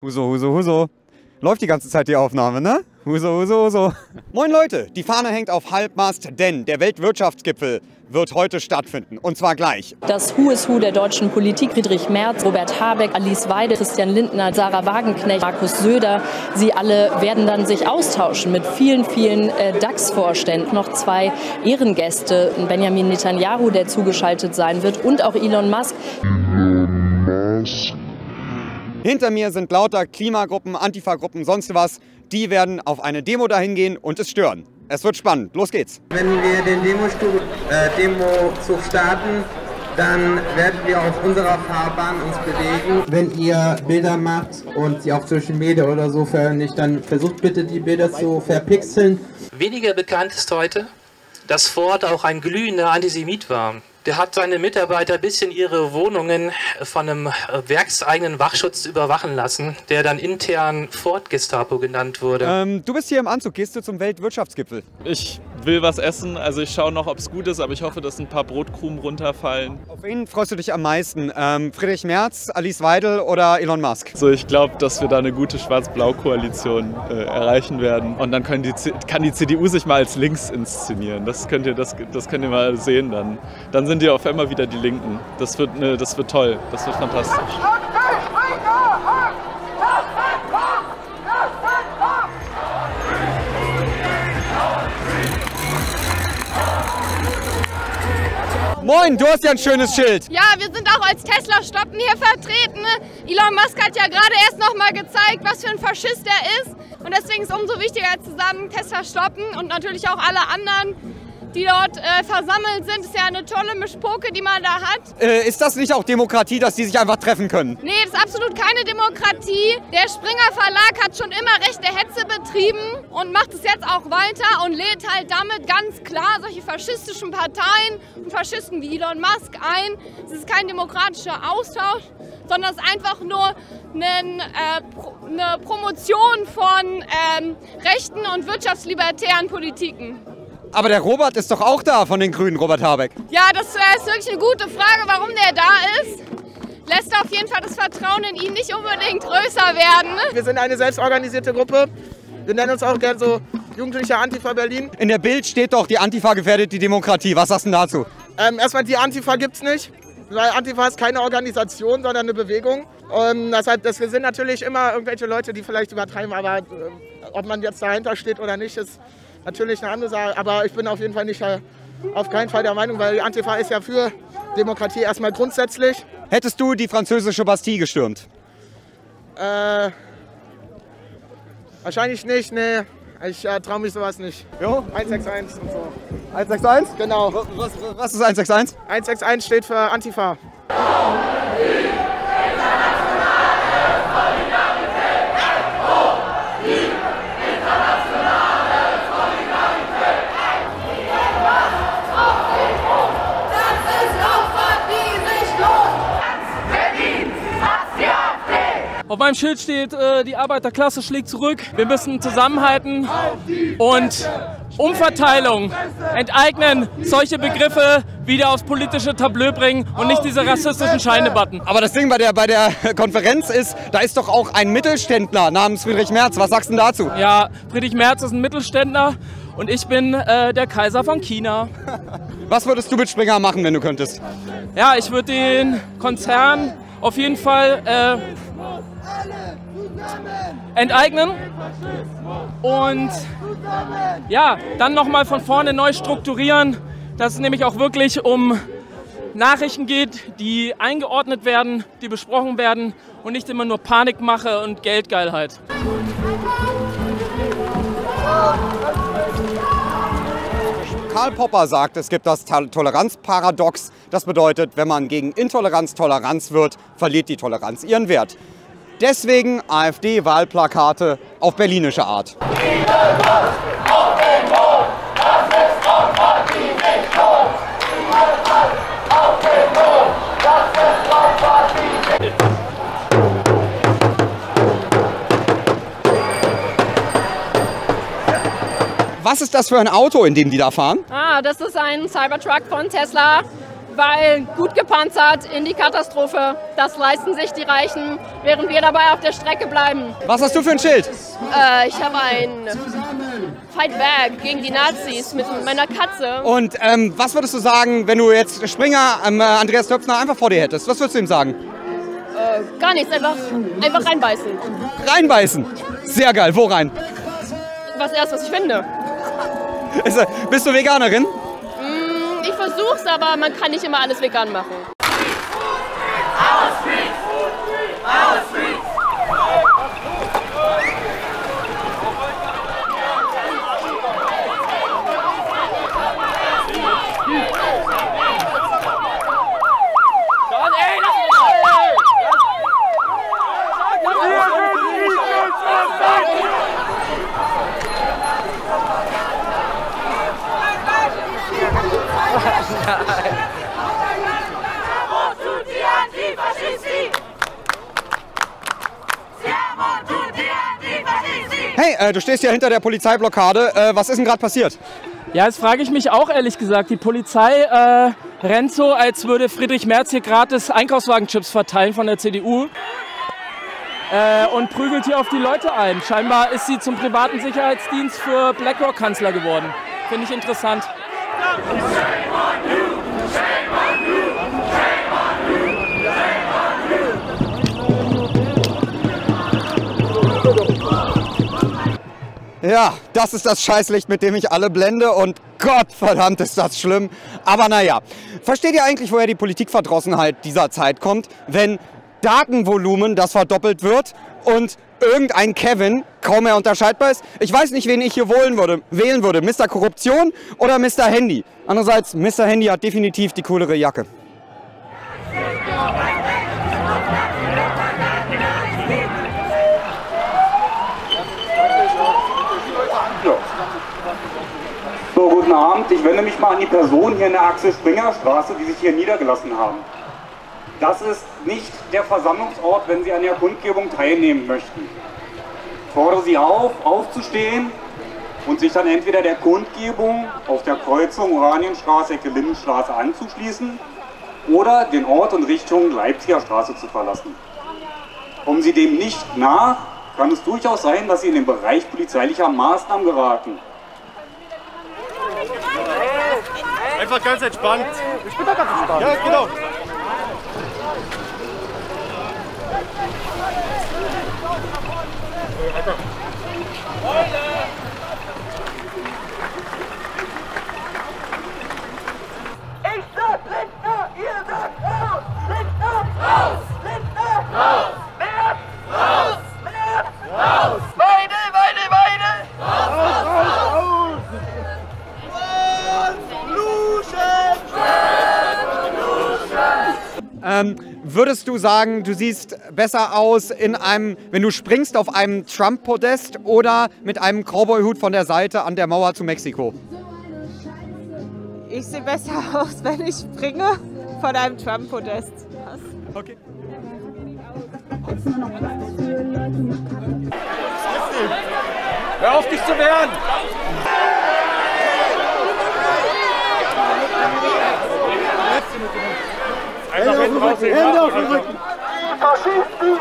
Huso, Huso, Huso. Läuft die ganze Zeit die Aufnahme, ne? Huso, Huso, Huso. Moin Leute, die Fahne hängt auf Halbmast, denn der Weltwirtschaftsgipfel wird heute stattfinden. Und zwar gleich. Das Who is Who der deutschen Politik, Friedrich Merz, Robert Habeck, Alice Weidel, Christian Lindner, Sarah Wagenknecht, Markus Söder, sie alle werden dann sich austauschen mit vielen DAX-Vorständen. Noch zwei Ehrengäste, Benjamin Netanyahu, der zugeschaltet sein wird, und auch Elon Musk. Hinter mir sind lauter Klimagruppen, Antifa-Gruppen, sonst was. Die werden auf eine Demo dahin gehen und es stören. Es wird spannend. Los geht's. Wenn wir den Demozug starten, dann werden wir auf unserer Fahrbahn uns bewegen. Wenn ihr Bilder macht und sie auf Social Media oder so veröffentlicht, dann versucht bitte die Bilder zu verpixeln. Weniger bekannt ist heute, dass Ford auch ein glühender Antisemit war. Der hat seine Mitarbeiter bis in ihre Wohnungen von einem werkseigenen Wachschutz überwachen lassen, der dann intern Ford-Gestapo genannt wurde. Du bist hier im Anzug. Gehst du zum Weltwirtschaftsgipfel? Ich will was essen, also ich schaue noch, ob es gut ist, aber ich hoffe, dass ein paar Brotkrumen runterfallen. Auf wen freust du dich am meisten? Friedrich Merz, Alice Weidel oder Elon Musk? So, ich glaube, dass wir da eine gute Schwarz-Blau-Koalition erreichen werden. Und dann kann die CDU sich mal als links inszenieren. Das könnt ihr mal sehen dann. Dann sind die auf einmal wieder die Linken. Das wird toll, das wird fantastisch. Moin, du hast ja ein schönes Schild. Ja, wir sind auch als Tesla Stoppen hier vertreten. Elon Musk hat ja gerade erst noch mal gezeigt, was für ein Faschist er ist. Und deswegen ist es umso wichtiger, zusammen Tesla Stoppen und natürlich auch alle anderen, die dort versammelt sind. Ist ja eine tolle Mischpoke, die man da hat. Ist das nicht auch Demokratie, dass die sich einfach treffen können? Nee, das ist absolut keine Demokratie. Der Springer Verlag hat schon immer rechte Hetze betrieben und macht es jetzt auch weiter und lädt halt damit ganz klar solche faschistischen Parteien und Faschisten wie Elon Musk ein. Es ist kein demokratischer Austausch, sondern es ist einfach nur eine Promotion von rechten und wirtschaftslibertären Politiken. Aber der Robert ist doch auch da von den Grünen, Robert Habeck. Ja, das ist wirklich eine gute Frage, warum der da ist. Lässt auf jeden Fall das Vertrauen in ihn nicht unbedingt größer werden. Wir sind eine selbstorganisierte Gruppe. Wir nennen uns auch gern so Jugendliche Antifa Berlin. In der Bild steht doch, die Antifa gefährdet die Demokratie. Was sagst du dazu? Erstmal, die Antifa gibt's nicht. Weil Antifa ist keine Organisation, sondern eine Bewegung. Das sind natürlich immer irgendwelche Leute, die vielleicht übertreiben, aber ob man jetzt dahinter steht oder nicht, ist natürlich eine andere Sache. Aber ich bin auf jeden Fall nicht auf keinen Fall der Meinung, weil die Antifa ist ja für Demokratie erstmal grundsätzlich. Hättest du die französische Bastille gestürmt? Wahrscheinlich nicht, nee. Ich traue mich sowas nicht. Jo? 161 und so. 161? Genau. Was ist 161? 161 steht für Antifa. Auf meinem Schild steht, die Arbeiterklasse schlägt zurück. Wir müssen zusammenhalten und Umverteilung, enteignen, solche Begriffe wieder aufs politische Tableau bringen und nicht diese rassistischen Scheindebatten. Aber das Ding bei der Konferenz ist, da ist doch auch ein Mittelständler namens Friedrich Merz. Was sagst du denn dazu? Ja, Friedrich Merz ist ein Mittelständler und ich bin der Kaiser von China. Was würdest du mit Springer machen, wenn du könntest? Ja, ich würde den Konzern auf jeden Fall enteignen und ja, dann nochmal von vorne neu strukturieren, dass es nämlich auch wirklich um Nachrichten geht, die eingeordnet werden, die besprochen werden und nicht immer nur Panikmache und Geldgeilheit. Karl Popper sagt, es gibt das Toleranzparadox. Das bedeutet, wenn man gegen Intoleranz Toleranz wird, verliert die Toleranz ihren Wert. Deswegen AfD-Wahlplakate auf berlinische Art. Was ist das für ein Auto, in dem die da fahren? Das ist ein Cybertruck von Tesla. weil gut gepanzert in die Katastrophe, das leisten sich die Reichen, während wir dabei auf der Strecke bleiben. Was hast du für ein Schild? Ich habe ein Fight Back gegen die Nazis mit meiner Katze. Und was würdest du sagen, wenn du jetzt Springer Andreas Töpfner einfach vor dir hättest? Was würdest du ihm sagen? Gar nichts, einfach reinbeißen. Reinbeißen? Sehr geil. Wo rein? Was erst, was ich finde. Bist du Veganerin? Ich versuch's, aber man kann nicht immer alles vegan machen. Hey, du stehst ja hinter der Polizeiblockade. Was ist denn gerade passiert? Ja, das frage ich mich auch ehrlich gesagt. Die Polizei rennt so, als würde Friedrich Merz hier gratis Einkaufswagenchips verteilen von der CDU und prügelt hier auf die Leute ein. Scheinbar ist sie zum privaten Sicherheitsdienst für BlackRock-Kanzler geworden. Finde ich interessant. Ja, das ist das Scheißlicht, mit dem ich alle blende und Gott verdammt ist das schlimm. Aber naja, versteht ihr eigentlich, woher die Politikverdrossenheit dieser Zeit kommt? Wenn Datenvolumen, das verdoppelt wird und irgendein Kevin kaum mehr unterscheidbar ist? Ich weiß nicht, wen ich hier wählen würde. Mr. Korruption oder Mr. Handy? Andererseits, Mr. Handy hat definitiv die coolere Jacke. So, guten Abend. Ich wende mich mal an die Personen hier in der Axel-Springer-Straße, die sich hier niedergelassen haben. Das ist nicht der Versammlungsort, wenn Sie an der Kundgebung teilnehmen möchten. Ich fordere Sie auf, aufzustehen und sich dann entweder der Kundgebung auf der Kreuzung Oranienstraße, Ecke Lindenstraße anzuschließen oder den Ort und Richtung Leipziger Straße zu verlassen. Kommen Sie dem nicht nach, kann es durchaus sein, dass Sie in den Bereich polizeilicher Maßnahmen geraten. Einfach ganz entspannt. Ich bin da ganz entspannt. Ja, genau. Ich sag Lindner, ihr sagt raus! Lindner, raus! Lindner, raus! Merz, raus! Merz, raus! Weidel, Weidel, Weidel! Raus, raus, raus, raus! Würdest du sagen, du siehst besser aus wenn du springst auf einem Trump-Podest oder mit einem Cowboy-Hut von der Seite an der Mauer zu Mexiko? Ich sehe besser aus, wenn ich springe von einem Trump-Podest. Okay. Hör auf, dich zu wehren! Hände auf den Rücken! Faschisten!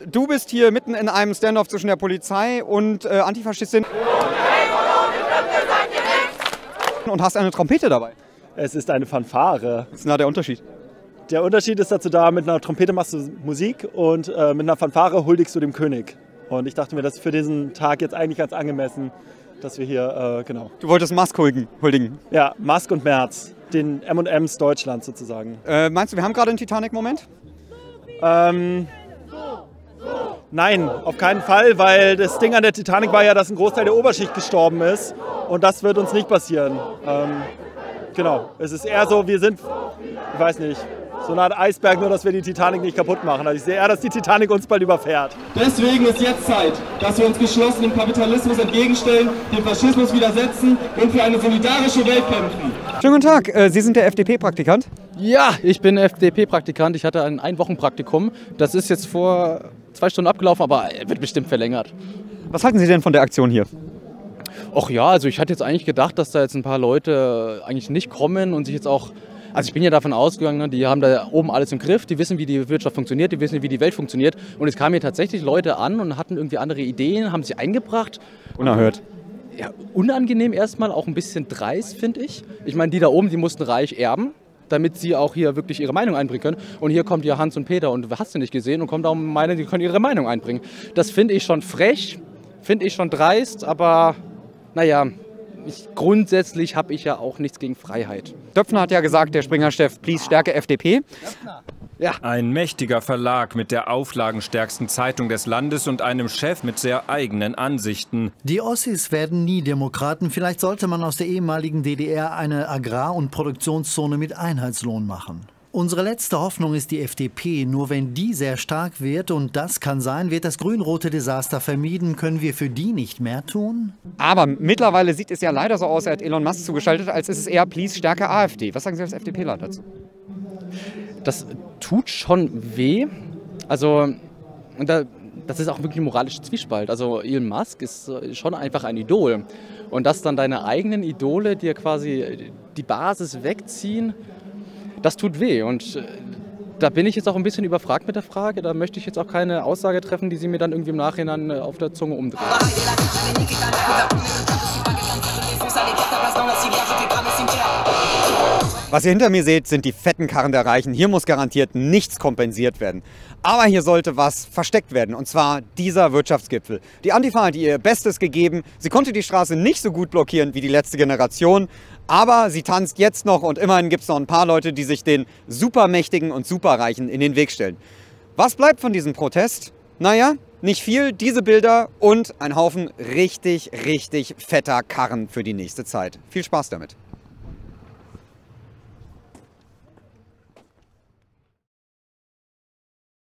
Du bist hier mitten in einem Standoff zwischen der Polizei und Antifaschistin und hast eine Trompete dabei. Es ist eine Fanfare. Was ist denn da der Unterschied? Der Unterschied ist dazu da, mit einer Trompete machst du Musik und mit einer Fanfare huldigst du dem König. Und ich dachte mir, das ist für diesen Tag jetzt eigentlich ganz angemessen, dass wir hier, genau. Du wolltest Musk huldigen? Ja, Musk und Merz, den M&Ms Deutschlands sozusagen. Meinst du, wir haben gerade einen Titanic-Moment? Nein, auf keinen Fall, weil das Ding an der Titanic war ja, dass ein Großteil der Oberschicht gestorben ist. Und das wird uns nicht passieren. Genau, es ist eher so, wir sind, ich weiß nicht, so eine Art Eisberg, nur dass wir die Titanic nicht kaputt machen. Also ich sehe eher, dass die Titanic uns bald überfährt. Deswegen ist jetzt Zeit, dass wir uns geschlossen dem Kapitalismus entgegenstellen, dem Faschismus widersetzen und für eine solidarische Welt kämpfen. Schönen guten Tag, Sie sind der FDP-Praktikant? Ja, ich bin FDP-Praktikant. Ich hatte ein Einwochenpraktikum. Das ist jetzt vor 2 Stunden abgelaufen, aber er wird bestimmt verlängert. Was halten Sie denn von der Aktion hier? Ach ja, also ich hatte jetzt eigentlich gedacht, dass da jetzt ein paar Leute eigentlich nicht kommen und sich jetzt auch... Also ich bin ja davon ausgegangen, ne, die haben da oben alles im Griff, die wissen, wie die Wirtschaft funktioniert, die wissen, wie die Welt funktioniert. Und es kamen hier tatsächlich Leute an und hatten irgendwie andere Ideen, haben sie eingebracht. Unerhört. Ja, unangenehm erstmal, auch ein bisschen dreist, finde ich. Ich meine, die da oben, die mussten reich erben, damit sie auch hier wirklich ihre Meinung einbringen können. Und hier kommt ja Hans und Peter und hast du nicht gesehen und kommen da und meinen, die können ihre Meinung einbringen. Das finde ich schon frech, finde ich schon dreist, aber naja... Grundsätzlich habe ich ja auch nichts gegen Freiheit. Döpfner hat ja gesagt, der Springer-Chef, please stärke FDP. Ja. Ein mächtiger Verlag mit der auflagenstärksten Zeitung des Landes und einem Chef mit sehr eigenen Ansichten. Die Ossis werden nie Demokraten. Vielleicht sollte man aus der ehemaligen DDR eine Agrar- und Produktionszone mit Einheitslohn machen. Unsere letzte Hoffnung ist die FDP. Nur wenn die sehr stark wird, und das kann sein, wird das grün-rote Desaster vermieden. Können wir für die nicht mehr tun? Aber mittlerweile sieht es ja leider so aus, er hat Elon Musk zugeschaltet, als ist es eher please stärke AfD. Was sagen Sie als FDPler dazu? Das tut schon weh. Also, das ist auch wirklich ein moralischer Zwiespalt. Also Elon Musk ist schon einfach ein Idol. Und dass dann deine eigenen Idole dir quasi die Basis wegziehen, das tut weh und da bin ich jetzt auch ein bisschen überfragt mit der Frage. Da möchte ich jetzt auch keine Aussage treffen, die Sie mir dann irgendwie im Nachhinein auf der Zunge umdrehen. Was ihr hinter mir seht, sind die fetten Karren der Reichen. Hier muss garantiert nichts kompensiert werden. Aber hier sollte was versteckt werden, und zwar dieser Wirtschaftsgipfel. Die Antifa hat ihr Bestes gegeben. Sie konnte die Straße nicht so gut blockieren wie die letzte Generation. Aber sie tanzt jetzt noch und immerhin gibt es noch ein paar Leute, die sich den Supermächtigen und Superreichen in den Weg stellen. Was bleibt von diesem Protest? Naja, nicht viel, diese Bilder und ein Haufen richtig, richtig fetter Karren für die nächste Zeit. Viel Spaß damit.